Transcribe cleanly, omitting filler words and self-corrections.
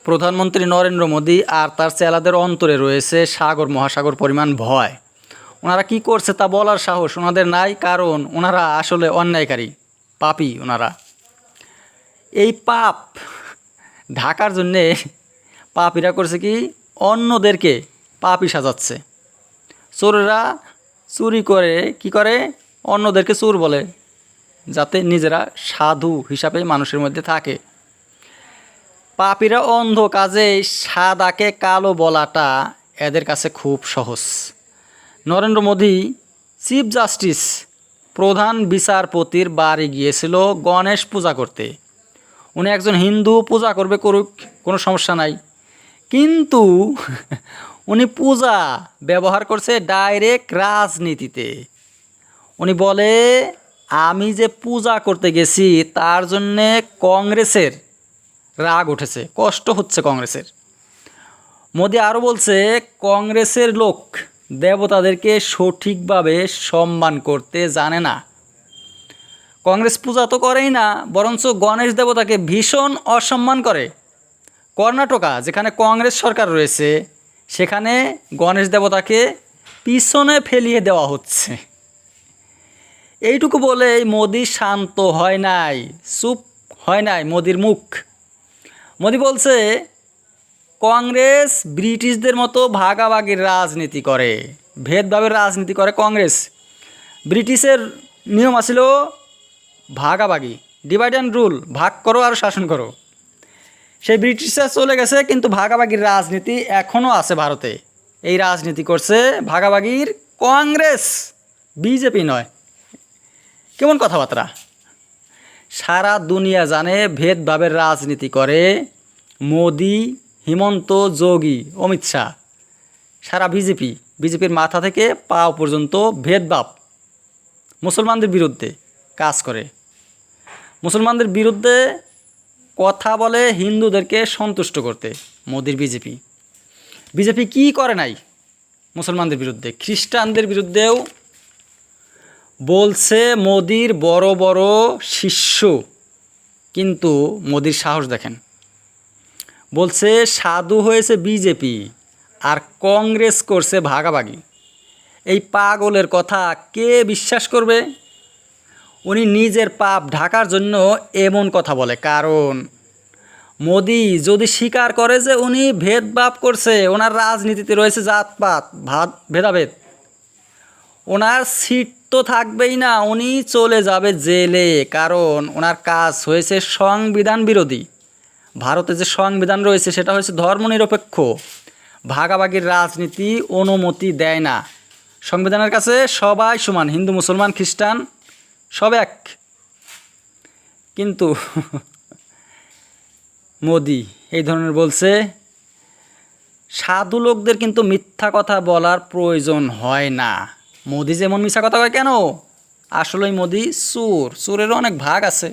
প্রধানমন্ত্রী নরেন্দ্র মোদী আর তার চেলাদের অন্তরে রয়েছে সাগর মহাসাগর পরিমাণ ভয়। ওনারা কি করছে তা বলার সাহস ওনাদের নাই, কারণ ওনারা আসলে অন্যায়কারী, পাপী। ওনারা এই পাপ ঢাকার জন্যে পাপীরা করছে কি, অন্যদেরকে পাপী সাজাচ্ছে। চোরেরা চুরি করে কি করে, অন্যদেরকে চোর বলে, যাতে নিজেরা সাধু হিসাবে মানুষের মধ্যে থাকে। পাপীরা অন্ধ কাজে সাদাকে কালো বলাটা এদের কাছে খুব সহজ। নরেন্দ্র মোদী চিফ জাস্টিস প্রধান বিচারপতির বাড়ি গিয়েছিল গণেশ পূজা করতে। উনি একজন হিন্দু, পূজা করবে করুক, কোনো সমস্যা নাই। কিন্তু উনি পূজা ব্যবহার করছে ডাইরেক্ট রাজনীতিতে। উনি বলে, আমি যে পূজা করতে গেছি তার জন্যে কংগ্রেসের রাগ উঠেছে, কষ্ট হচ্ছে কংগ্রেসের। মোদি আরও বলছে, কংগ্রেসের লোক দেবতাদেরকে সঠিকভাবে সম্মান করতে জানে না। কংগ্রেস পূজা তো করেই না, বরঞ্চ গণেশ দেবতাকে ভীষণ অসম্মান করে। কর্ণাটকা, যেখানে কংগ্রেস সরকার রয়েছে, সেখানে গণেশ দেবতাকে পিছনে ফেলিয়ে দেওয়া হচ্ছে। এইটুকু বলেই মোদি শান্ত হয় নাই, চুপ হয় নাই মোদির মুখ। মোদি বলছে, কংগ্রেস ব্রিটিশদের মতো ভাগাভাগির রাজনীতি করে, ভেদভাবের রাজনীতি করে কংগ্রেস। ব্রিটিশের নিয়ম আছিল ভাগাভাগি, ডিভাইড অ্যান্ড রুল, ভাগ করো আর শাসন করো। সেই ব্রিটিশরা চলে গেছে, কিন্তু ভাগাভাগির রাজনীতি এখনও আছে ভারতে। এই রাজনীতি করছে ভাগাভাগির কংগ্রেস, বিজেপি নয়। কেমন কথাবার্তা! সারা দুনিয়া জানে ভেদভাবের রাজনীতি করে মোদি, হিমন্ত, যোগী, অমিত শাহ। সারা বিজেপির মাথা থেকে পা পর্যন্ত ভেদভাব, মুসলমানদের বিরুদ্ধে কাজ করে, মুসলমানদের বিরুদ্ধে কথা বলে হিন্দুদেরকে সন্তুষ্ট করতে। মোদির বিজেপি কি করে নাই মুসলমানদের বিরুদ্ধে? খ্রিস্টানদের বিরুদ্ধেও বলছে মোদির বড় বড় শিষ্য। কিন্তু মোদির সাহস দেখেন, বলছে সাধু হয়েছে বিজেপি আর কংগ্রেস করছে ভাগাভাগি। এই পাগলের কথা কে বিশ্বাস করবে? উনি নিজের পাপ ঢাকার জন্য এমন কথা বলে। কারণ মোদি যদি স্বীকার করে যে উনি ভেদভাব করছে, ওনার রাজনীতিতে রয়েছে জাতপাত, ভেদাভেদ, ওনার সিট তো থাকবেই না, উনি চলে যাবে জেলে। কারণ ওনার কাজ হয়েছে সংবিধান বিরোধী। ভারতে যে সংবিধান রয়েছে সেটা হচ্ছে ধর্মনিরপেক্ষ, ভাগাভাগির রাজনীতি অনুমতি দেয় না। সংবিধানের কাছে সবাই সমান, হিন্দু, মুসলমান, খ্রিস্টান সব এক। কিন্তু মোদি এই ধরনের বলছে। সাধু লোকদের কিন্তু মিথ্যা কথা বলার প্রয়োজন হয় না। মোদি যেমন মিথ্যা কথা কয় কেন? আসলেই মোদি চোর, চোরেরও অনেক ভাগ আছে।